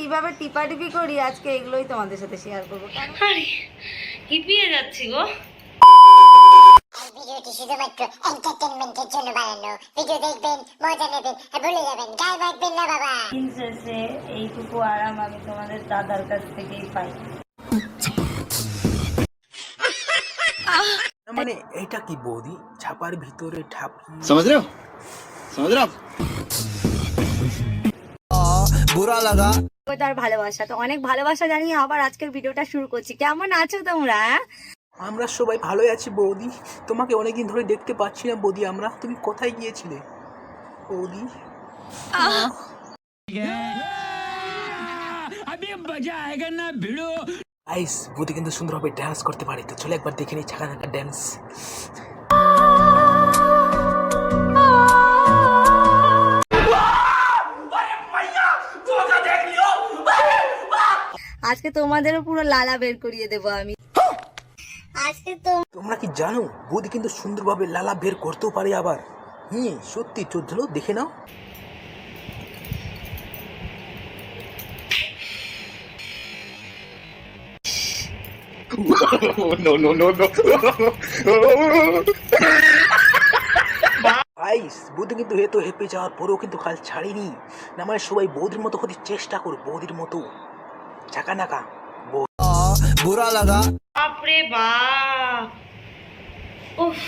কিভাবে টিপাটিপি করি আজকে এগুলোই তোমাদের সাথে শেয়ার করবো। আরে হিপিয়ে যাচ্ছি গো। ভিডিওটি শুধুমাত্র এন্টারটেইনমেন্টের জন্য বানানো। ভিডিও দেখবেন, মজা নেবেন আর ভুলে যাবেন, গায়ে মাখবেন না বাবা। দিন শেষে এইটুকু আরাম আমি তোমাদের দাদার কাছ থেকেই পাই। মানে এটা কি বৌদি ছাপার ভিতরে ঠাপি समझ रहे हो समझ रहे हो बुरा लगा তার ভালোবাসা তো অনেক ভালোবাসা জানিয়ে আবার আজকের ভিডিওটা শুরু করছি। কেমন আছো তোমরা? আমরা সবাই ভালোই আছি বৌদি। তোমাকে অনেকদিন ধরে দেখতে পাচ্ছি না বৌদি। তুমি কোথায় গিয়েছিলে বৌদি? গাইস বৌদি কিন্তু সুন্দরভাবে ডান্স করতে পারে, তো চলো একবার দেখে নিই ছাকা নাকা ডান্স। আজকে তোমাদেরও পুরো লালা বের করিয়ে দেবো আমি। আজকে তো তোমরা কি জানো বৌদি কিন্তু সুন্দরভাবে লালা বের করতেও পারে আবার। সত্যি চলো দেখে নাও। গাইস বৌদি কিন্তু এত হেপে যাওয়ার পরেও কিন্তু কাল ছাড়িনি না। মানে সবাই বৌদির মতো হতে চেষ্টা করো, বৌদির মতো ছাকা নাকা। बुरा लगा বাপরে বাপ। উফ